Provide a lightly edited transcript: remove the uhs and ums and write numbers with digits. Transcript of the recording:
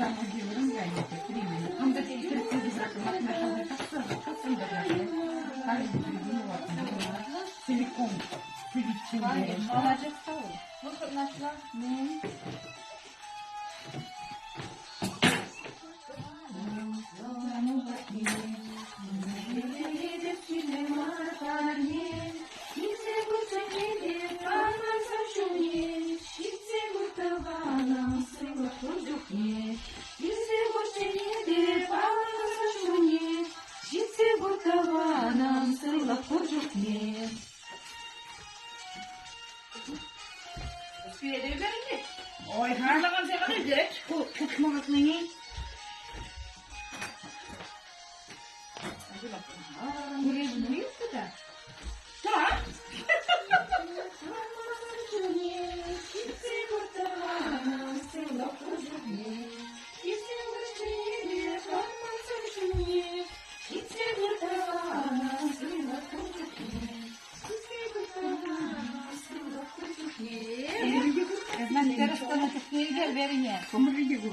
Zaman diyorum ya getireyim. Hem de getirip de bize bakmaya kalsın da yani. Hani bir var. Silikon. Silikon. Hayır, alacak sağ ol. Nasıl nasıl? Ne? Ой, harlaman sen ne direkt? Tutmamak neyi? Buraya bunu yaptı da. Tamam. Ben terasta tutuyor verin ya. Kumru gibi.